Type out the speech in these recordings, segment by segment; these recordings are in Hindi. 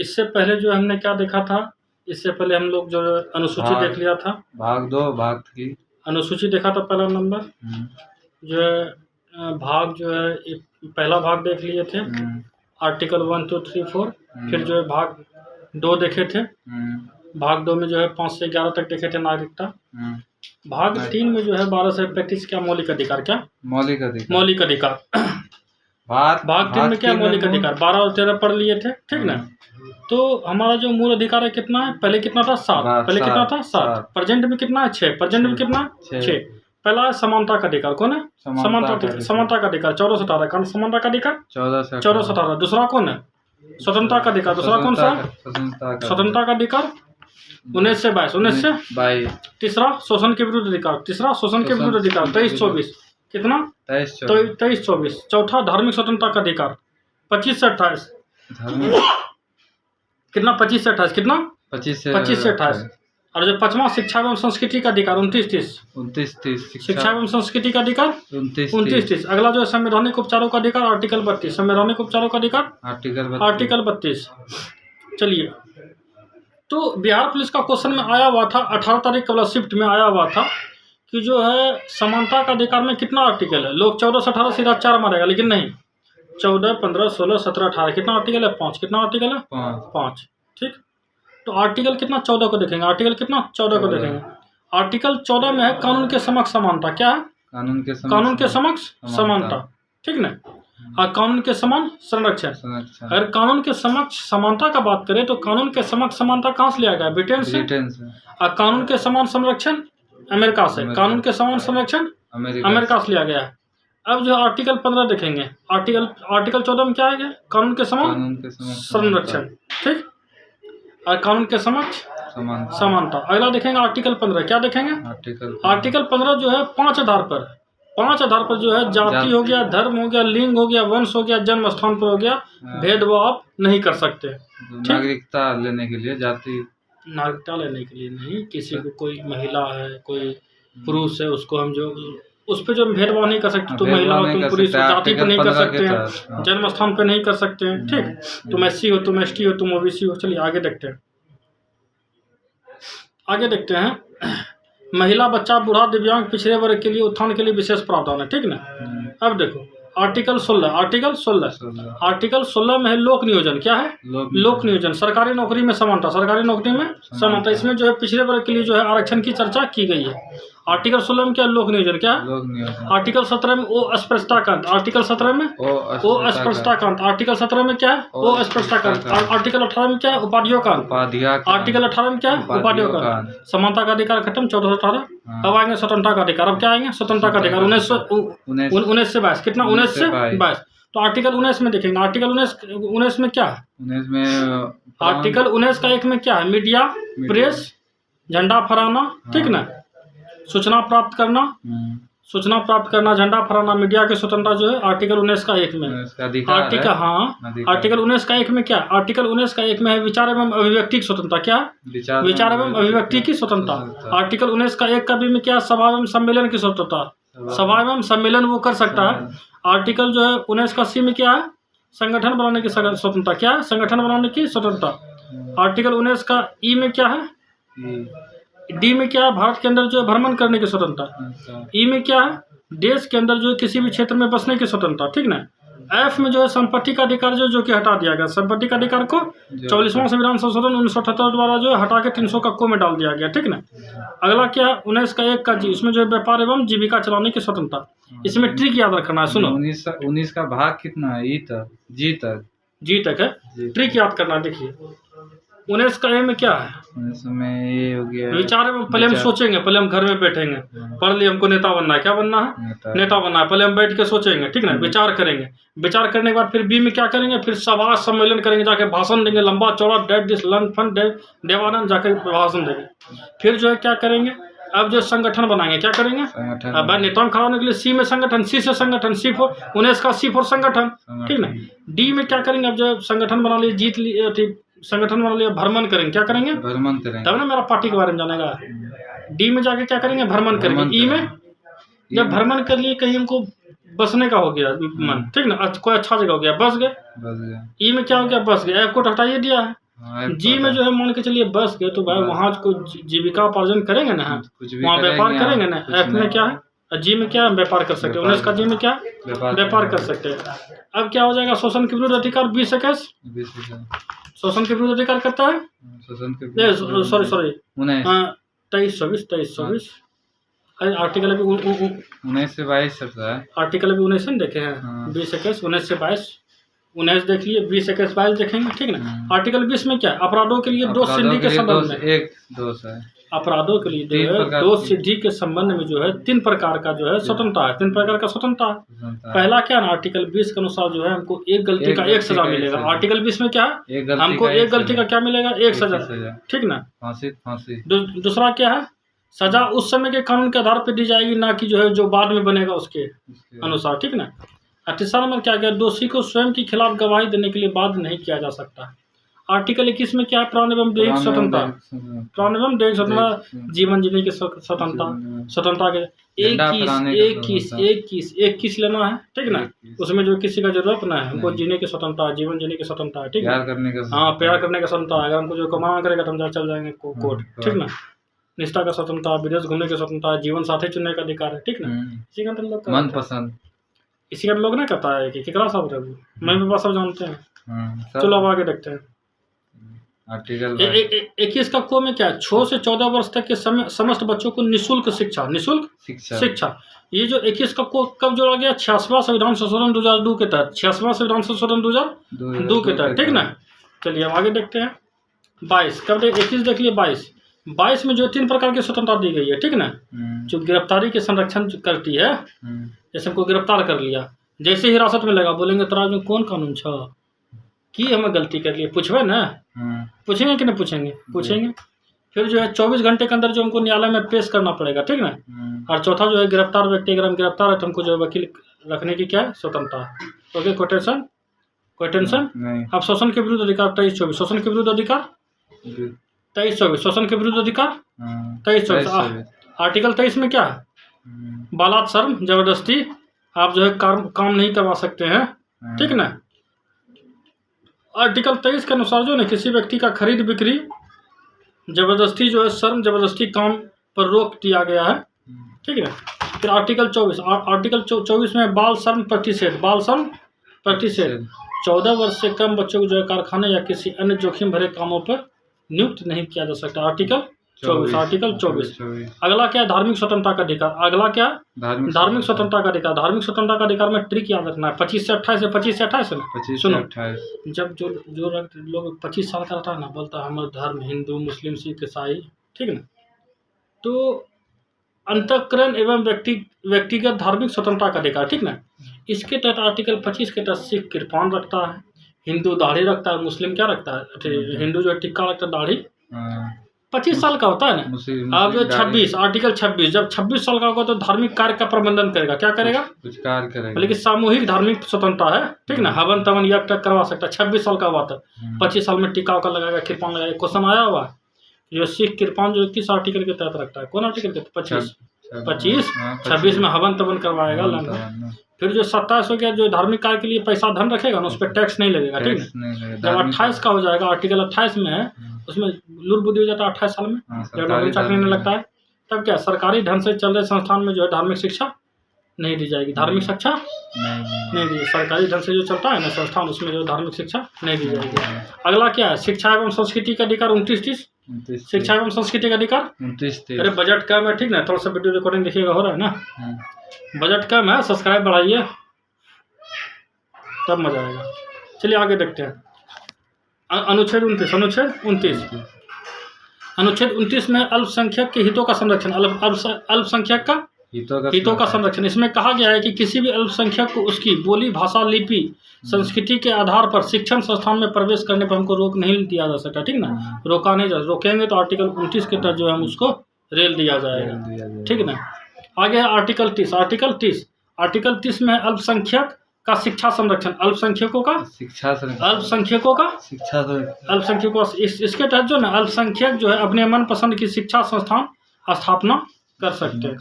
इससे पहले जो हमने क्या देखा था, इससे पहले हम लोग जो अनुसूची देख लिया था, भाग 2 भाग 3 अनुसूची देखा था पहला नंबर, जो है भाग जो है पहला भाग देख लिए थे, आर्टिकल 1, 2, 3, 4। फिर जो है भाग 2 देखे थे, भाग 2 में जो है 5 से 11 तक देखे थे नागरिकता। भाग 3 में जो है 12 से 35 क्या मौलिक अधिकार, क्या मौलिक अधिकार। भाग 3 में क्या मौलिक अधिकार 12 और 13 पढ़ लिए थे, ठीक ना। तो हमारा जो मूल अधिकार है कितना है, पहले कितना था 7, पहले कितना था 7, प्रेजेंट में कितना है 6, प्रेजेंट में कितना 6। पहला है समानता का अधिकार, कौन है समानता का अधिकार 14 से 18, कौन समानता का अधिकार 14 से 18। दूसरा कौन है स्वतंत्रता का अधिकार, दूसरा कौन सा स्वतंत्रता का अधिकार 19 से 22। तीसरा शोषण के विरुद्ध अधिकार, तीसरा शोषण के विरुद्ध अधिकार 23-24, कितना 23-24। चौथा धार्मिक स्वतंत्रता का अधिकार 25 से 28, कितना 25 से 28, कितना 25 से 28। और जो पांचवा शिक्षा एवं संस्कृति का अधिकार 29-30, शिक्षा एवं संस्कृति का अधिकार 29-30। अगला जो है संवैधानिक उपचारों का अधिकार आर्टिकल 32, संवैधानिक उपचारों का अधिकार आर्टिकल 32। चलिए, तो बिहार पुलिस का क्वेश्चन में आया हुआ था 18 तारीख कल शिफ्ट में आया हुआ था कि जो है समानता का अधिकार में कितना आर्टिकल है। लोग 14 से 18 सीधा 4 मारेगा, लेकिन नहीं, 14, 15, 16, 17, 18 कितना आर्टिकल है 5, कितना आर्टिकल है 5, ठीक। तो आर्टिकल कितना 14 को देखेंगे, आर्टिकल कितना 14 को देखेंगे। आर्टिकल 14 में है कानून के समक्ष समानता, क्या है कानून के समक्ष समानता, ठीक ना। और कानून के समान संरक्षण। अगर कानून के समक्ष समानता का बात करें तो कानून के समक्ष समानता कहाँ से लिया गया, ब्रिटेन से। और कानून के समान संरक्षण अमेरिका से, कानून के समान संरक्षण अमेरिका से लिया गया है। अब जो आर्टिकल 15 देखेंगे, आर्टिकल 14 में क्या है, कानून के समान संरक्षण, ठीक, और कानून के समक्ष समानता। अगला देखेंगे आर्टिकल 15, क्या देखेंगे आर्टिकल 15 जो है 5 आधार पर जो है जाति हो गया, धर्म हो गया, लिंग हो गया, वंश हो गया, जन्म स्थान पर हो गया, भेदभाव आप नहीं कर सकते। नागरिकता लेने के लिए नागरिकता लेने के लिए नहीं, किसी को कोई महिला है कोई पुरुष है उसको हम जो उस पर जो भेदभाव नहीं कर सकते। तुम महिला हो, तुम पुरुष हो, जाति पे नहीं कर सकते हैं, जन्म स्थान पे नहीं कर सकते हैं, ठीक। तुम SC हो, तुम ST हो, तुम OBC हो। चलिए आगे देखते हैं। महिला, बच्चा, बूढ़ा, दिव्यांग, पिछड़े वर्ग के लिए उत्थान के लिए विशेष प्रावधान है, ठीक ना। अब देखो आर्टिकल 16 में है लोक नियोजन, क्या है लोक नियोजन। सरकारी नौकरी में समानता, इसमें जो है पिछड़े वर्ग के लिए जो है आरक्षण की चर्चा की गई है। आर्टिकल 16 में क्या लोक नियोजन, क्या है आर्टिकल 17 में ओ अस्पृश्यता का अंत, आर्टिकल 17 में ओ अस्पृश्यता का अंत, आर्टिकल 17 में क्या है ओ अस्पृश्यता का अंत, आर्टिकल 18 में क्या है उपाधियों का अंत, आर्टिकल 18 में क्या है उपाधियों का अंत। समानता का अधिकार खत्म 14 से 18। अब आएंगे स्वतंत्रता का अधिकार। अब क्या आएंगे स्वतंत्रता का अधिकार 19 से 22, कितना 19 से 22। तो आर्टिकल 19 में देखेंगे, आर्टिकल 19 में क्या है, आर्टिकल 19 का 1 में क्या है मीडिया, प्रेस, झंडा फहराना, ठीक ना, सूचना प्राप्त करना, झंडा फहराना, मीडिया की स्वतंत्रता जो है आर्टिकल 19 का 1 में। आर्टिकल 19 का 1 में क्या, आर्टिकल 19 का 1 में है विचार एवं अभिव्यक्ति की स्वतंत्रता, क्या विचार एवं अभिव्यक्ति की स्वतंत्रता। आर्टिकल 19 का 1 का बी में क्या सभा एवं सम्मेलन की स्वतंत्रता, सभा एवं सम्मेलन वो कर सकता है। आर्टिकल जो है 19 का सी में क्या है संगठन बनाने की स्वतंत्रता, क्या है संगठन बनाने की स्वतंत्रता। आर्टिकल 19 का ई में क्या है, डी में क्या है भारत के अंदर जो है भ्रमण करने की स्वतंत्रता। ई में क्या है देश के अंदर जो है किसी भी क्षेत्र में बसने की स्वतंत्रता, ठीक ना। एफ में जो है संपत्ति का अधिकार जो कि हटा दिया गया, संपत्ति का अधिकार को 44वां संविधान संशोधन 1978 द्वारा जो है हटा के 300 का को में डाल दिया गया, ठीक ना। अगला क्या 19 का 1 का जी, इसमें जो है व्यापार एवं जीविका चलाने की स्वतंत्रता। इसमें ट्रिक याद रखना है, सुनो 19 का भाग कितना है, जी तक है, ट्रिक याद करना। देखिए 19 का ए में क्या है, 19 में ये हो गया विचार एवं, पहले हम सोचेंगे, पहले हम घर में बैठेंगे, पढ़ लिए हमको नेता बनना है, क्या बनना है नेता बनना है। पहले हम बैठ के सोचेंगे, ठीक ना, विचार करेंगे, विचार करने के बाद फिर बी में क्या करेंगे, फिर सभा सम्मेलन करेंगे, जाके भाषण देंगे लंबा चौड़ा, डेट दिस लन फन देवानंद जाकर भाषण देंगे। फिर जो है क्या करेंगे, अब जो संगठन बनाएंगे, क्या करेंगे अब नेताओं खड़ा होने के लिए सी में संगठन, सी से संगठन, सी फॉर 19 का सी फॉर संगठन, ठीक ना। डी में क्या करेंगे, अब जो संगठन बना लिए, जीत लिए, संगठन बना लिया, भ्रमण करेंगे, क्या करेंगे भ्रमण करेंगे, तब ना मेरा पार्टी के बारे में जानेगा। डी में जाके क्या करेंगे भ्रमण करेंगे। ई में जब भ्रमण कर लिए कहीं हमको बसने का हो गया मन, ठीक ना, कोई अच्छा जगह हो गया, बस गए। ई में क्या हो गया बस गए, एफ को हटाइए दिया है, जी में जो है मान के चलिए बस गए तो भाई वहाँ को जीविका उपार्जन करेंगे ना, वहाँ व्यापार करेंगे ना। एफ में क्या है, जी में क्या है, व्यापार कर सकते हैं। 19 का जी में क्या है, व्यापार कर सकते हैं। अब क्या हो जाएगा, शोषण के विरुद्ध अधिकार 20 शोषण के विरुद्ध अधिकार करता है, सॉरी 23-24 आर्टिकल अभी 19 से 22 चलता है। आर्टिकल अभी 19 देखे हैं, 20-21 19 से 22 19 देख लिए, 20-21 22 देखेंगे, ठीक ना। आर्टिकल 20 में क्या है, अपराधों के लिए दो सिद्धि के संबंध में, एक दोष है अपराधों के लिए जो है दो सिद्धि के संबंध में जो है 3 प्रकार का जो है स्वतंत्रता है, 3 प्रकार का स्वतंत्रता है। पहला क्या है, आर्टिकल 20 के अनुसार जो है हमको एक गलती का एक सजा मिलेगा। आर्टिकल 20 में क्या है, हमको एक गलती का क्या मिलेगा, एक सजा, ठीक ना। फांसी। दूसरा क्या है, सजा उस समय के कानून के आधार पर दी जाएगी, ना कि जो है जो बाद में बनेगा उसके अनुसार, ठीक ना। तीसरा नंबर क्या गया, दोषी को स्वयं के खिलाफ गवाही देने के लिए बाध्य नहीं किया जा सकता। आर्टिकल 21 में क्या है, प्राण एवं दैहिक स्वतंत्रता, प्राण एवं दैहिक स्वतंत्रता, जीवन जीने की स्वतंत्रता के 21 लेना है, ठीक ना। उसमें जो किसी का जरूरत ना है, हमको जीने की स्वतंत्रता, जीवन जीने की स्वतंत्रता है, ठीक है। हाँ, प्यार करने का स्वतंत्रता है, अगर हमको जो कमाना करेगा तो हम चल जाएंगे कोर्ट, ठीक ना। निष्ठा का स्वतंत्रता, विदेश घूमने की स्वतंत्रता, जीवन साथी चुनने का अधिकार है, ठीक ना। इसी का मतलब मनपसंद, इसी का लोग नहीं कहता है कि किकरा सब रहे, मैं पापा सब जानते हैं। चलो अब आगे देखते हैं। आर्टिकल 21 का को में क्या है, 6 से 14 वर्ष तक के समस्त बच्चों को निःशुल्क शिक्षा। ये जो 21 का को कब जोड़ा गया, 86वां संविधान संशोधन 2002 के तहत, 86वां संविधान संशोधन 2002 के तहत, ठीक ना। चलिए अब आगे देखते हैं। 22 कब 21 देख लिए, 22 में जो 3 प्रकार की स्वतंत्रता दी गई है, ठीक ना। जो गिरफ्तारी के संरक्षण करती है, जैसे हमको गिरफ्तार कर लिया, जैसे ही हिरासत में लगा, बोलेंगे तोरा में कौन कानून छ कि हमें गलती कर लिए, पूछवे ना, पूछेंगे कि नहीं पूछेंगे। फिर जो है 24 घंटे के अंदर जो हमको न्यायालय में पेश करना पड़ेगा, ठीक ना। और चौथा जो है गिरफ्तार व्यक्ति, अगर हम गिरफ्तार है तो हमको जो है वकील रखने की क्या है, स्वतंत्रता है। ओके, कोई टेंशन। अब शोषण के विरुद्ध अधिकार 23-24, शोषण के विरुद्ध अधिकार 23-24, शोषण के विरुद्ध अधिकार 23-24। आर्टिकल 23 में क्या है, बलात्कार, जबरदस्ती, आप जो है काम नहीं करवा सकते हैं, ठीक ना। आर्टिकल 23 के अनुसार जो है किसी व्यक्ति का खरीद बिक्री, जबरदस्ती जो है श्रम, जबरदस्ती काम पर रोक दिया गया है, ठीक है। फिर आर्टिकल 24 में बाल श्रम प्रतिषेध, 14 वर्ष से कम बच्चों को जो है कारखाने या किसी अन्य जोखिम भरे कामों पर नियुक्त नहीं किया जा सकता। आर्टिकल 24। अगला क्या है, धार्मिक स्वतंत्रता का अधिकार। अगला क्या है, धार्मिक स्वतंत्रता का अधिकार। धार्मिक स्वतंत्रता का अधिकार में ट्रिक याद रखना है, 25 से 28 है, 25 से 28 है ना। सुनो, जब जो लोग 25 साल का रहता है ना, बोलता है हमारा धर्म हिंदू, मुस्लिम, सिख, ईसाई, ठीक है ना। तो अंतःकरण एवं व्यक्तिगत धार्मिक स्वतंत्रता का अधिकार, ठीक ना। इसके तहत आर्टिकल 25 के तहत सिख कृपान रखता है, हिंदू दाढ़ी रखता है, मुस्लिम क्या रखता है, हिंदू जो टिक्का रखता है, दाढ़ी 25 साल का होता है ना। अब जो 26 आर्टिकल 26, जब 26 साल का होगा तो धार्मिक कार्य का प्रबंधन करेगा, क्या करेगा, कुछ कार्य करेगा, लेकिन सामूहिक धार्मिक स्वतंत्रता है, ठीक ना। हवन तवन यज्ञ तक करवा सकता है, 26 साल का हुआ था। 25 साल में टिक्का का लगाएगा, कृपान लगाएगा। क्वेश्चन आया हुआ जो सिख कृपान जो किस आर्टिकल के तहत रखता है, कौन आर्टिकल के तहत, 25 26 में हवन तवन करवाएगा। फिर जो 27 हो गया, जो धार्मिक कार्य के लिए पैसा धन रखेगा ना, उस पर टैक्स नहीं लगेगा, ठीक है। जब 28 का हो जाएगा, आर्टिकल 28 में है, उसमें लूट बुद्धि हो जाता है 28 साल में, जब नौकरी चाकरी नहीं लगता है, तब क्या सरकारी ढंग से चल रहे संस्थान में जो है धार्मिक शिक्षा नहीं दी जाएगी, धार्मिक शिक्षा नहीं दी। सरकारी ढंग से जो चलता है ना संस्थान, उसमें जो धार्मिक शिक्षा नहीं दी जाएगी। अगला क्या है, शिक्षा एवं संस्कृति का अधिकार 29-30, शिक्षा एवं संस्कृति का अधिकार 29-30। अरे बजट कम है, ठीक ना, थोड़ा सा वीडियो रिकॉर्डिंग देखिएगा, हो रहा है ना, बजट कम है, सब्सक्राइब बढ़ाइए तब मजा आएगा। चलिए आगे देखते हैं। अनुच्छेद 29 अनुच्छेद 29 में अल्पसंख्यक के हितों का संरक्षण, अल्पसंख्यक का हितों का संरक्षण। इसमें कहा गया है कि किसी भी अल्पसंख्यक को उसकी बोली, भाषा, लिपि, संस्कृति के आधार पर शिक्षण संस्थान में प्रवेश करने पर हमको रोक नहीं दिया जा सकता, ठीक ना, रोका नहीं जा, रोकेंगे तो आर्टिकल 29 के तहत जो है हम उसको रेल दिया जाएगा, ठीक ना। आगे आर्टिकल 30 में अल्पसंख्यक का शिक्षा संरक्षण, अल्पसंख्यकों का इसके तहत जो ना अल्पसंख्यक जो है अपने मनपसंद की शिक्षा संस्थान स्थापना कर सकते हैं,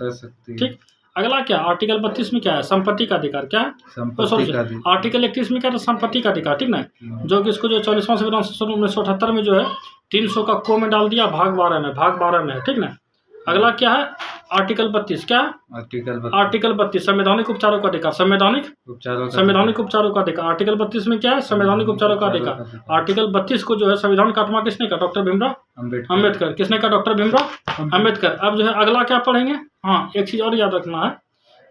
ठीक। अगला क्या आर्टिकल 32 में क्या है, संपत्ति का अधिकार। क्या है, संपत्ति का अधिकार। आर्टिकल 31 में क्या है, संपत्ति का अधिकार, ठीक ना, जो कि इसको जो 40वां संविधान संशोधन 1978 में जो है 300 का को में डाल दिया, भाग 12 में है, ठीक ना। अगला क्या है आर्टिकल 32, क्या है आर्टिकल 32 संवैधानिक उपचारों का अधिकार, संवैधानिक उपचारों का अधिकार। आर्टिकल 32 में क्या है, संवैधानिक उपचारों का अधिकार। आर्टिकल 32 को जो है संविधान का आत्मा किसने कहा, डॉक्टर भीमराव अम्बेडकर। किसने कहा, डॉक्टर भीमराव अम्बेडकर। अब जो है अगला क्या पढ़ेंगे, हाँ एक चीज और याद रखना है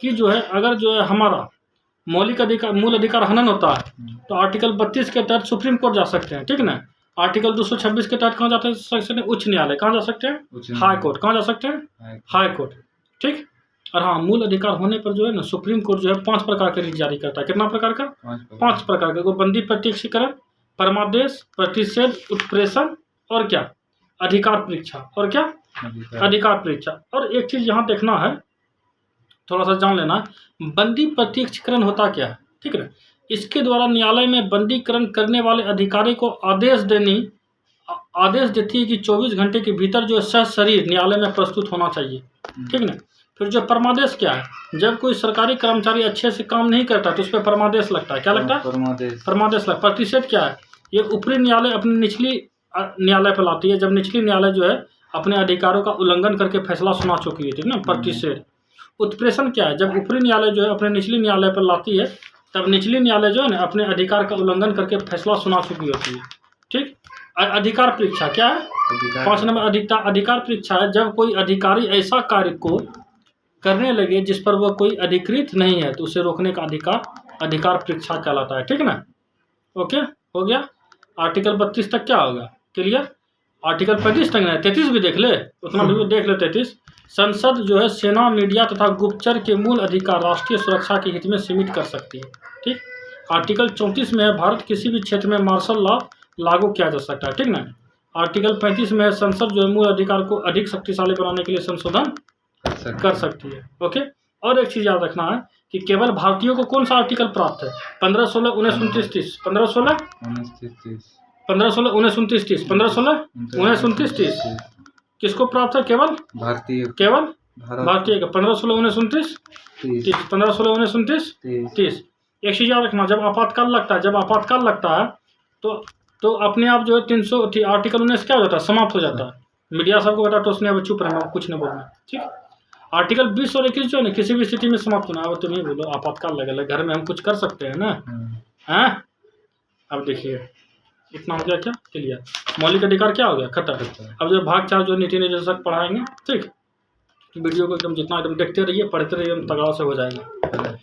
कि जो है अगर जो है हमारा मौलिक अधिकार, मूल अधिकार हनन होता है तो आर्टिकल 32 के तहत सुप्रीम कोर्ट जा सकते हैं, ठीक ना। आर्टिकल 226 के तहत कहाँ जा सकते हैं, उच्च न्यायालय। कहाँ जा सकते हैं, हाई कोर्ट। कहाँ जा सकते हैं, हाई कोर्ट, ठीक। और हाँ मूल अधिकार होने पर जो है ना सुप्रीम कोर्ट जो है 5 प्रकार का रीट जारी करता है। कितना प्रकार का, 5 प्रकार का। बंदी प्रत्यक्षीकरण, परमादेश, प्रतिषेध, उत्प्रेषण और क्या, अधिकार परीक्षा। और क्या, अधिकार परीक्षा। और एक चीज यहाँ देखना है, थोड़ा सा जान लेना, बंदी प्रत्यक्षीकरण होता क्या है, ठीक है। इसके द्वारा न्यायालय में बंदीकरण करने वाले अधिकारी को आदेश देती है कि 24 घंटे के भीतर जो सशरीर न्यायालय में प्रस्तुत होना चाहिए, ठीक ना। फिर जो परमादेश क्या है, जब कोई सरकारी कर्मचारी अच्छे से काम नहीं करता तो उस पर परमादेश लगता है। क्या लगता है, परमादेश लगता है। प्रतिषेध क्या है, ये ऊपरी न्यायालय अपनी निचली न्यायालय पर लाती है जब निचली न्यायालय जो है अपने अधिकारों का उल्लंघन करके फैसला सुना चुकी है, ठीक ना, प्रतिषेध। उत्प्रेषण क्या है, जब ऊपरी न्यायालय जो है अपने निचली न्यायालय पर लाती है तब निचली न्यायालय जो है ना अपने अधिकार का उल्लंघन करके फैसला सुना चुकी होती है, ठीक। अधिकार परीक्षा क्या है, 5 नंबर अधिकार परीक्षा है जब कोई अधिकारी ऐसा कार्य को करने लगे जिस पर वह कोई अधिकृत नहीं है तो उसे रोकने का अधिकार परीक्षा कहलाता है, ठीक ना। ओके, हो गया। आर्टिकल 32 तक क्या होगा, क्लियर। आर्टिकल 35 तक नहीं, 33 भी देख ले, उतना भी देख ले। 33 संसद जो है सेना, मीडिया तथा गुप्तचर के मूल अधिकार राष्ट्रीय सुरक्षा के हित में सीमित कर सकती है, ठीक। आर्टिकल 34 में है भारत किसी भी क्षेत्र में मार्शल लॉ लागू किया जा सकता है, ठीक ना। आर्टिकल 35 में है संसद जो है मूल अधिकार को अधिक शक्तिशाली बनाने के लिए संशोधन कर सकती है। ओके। और एक चीज याद रखना है कि केवल भारतीयों को कौन सा आर्टिकल प्राप्त है, 15, 16, 19, 29, 30, 15, 16, 15, 16, 19, 29, 30, 15, 16, 19, 29, 30 किसको प्राप्त है, केवल भारतीय, केवल भारतीय का। 15, 16, 19, 29, 30, 15, 16, 19, 29, 30। एक चीज याद रखना, जब आपातकाल लगता है तो अपने आप जो है 300 आर्टिकल 19 क्या हो जाता है, समाप्त हो जाता है। मीडिया सबको बता तो उसने अब चुप रहना, कुछ नहीं बोलना, ठीक। आर्टिकल 20 और 21 जो है ना किसी भी स्थिति में समाप्त होना है। अब तुम ही बोलो, आपातकाल लगे घर में हम कुछ कर सकते हैं ना, हैं। अब देखिए इतना हो गया, क्या क्लियर। मौलिक अधिकार क्या हो गया, खत्म। अब जो भाग 4 जो नीति निर्देशक पढ़ाएंगे, ठीक। वीडियो को एकदम जितना एकदम देखते रहिए, पढ़ते रहिए, तगड़ा से हो जाएगा।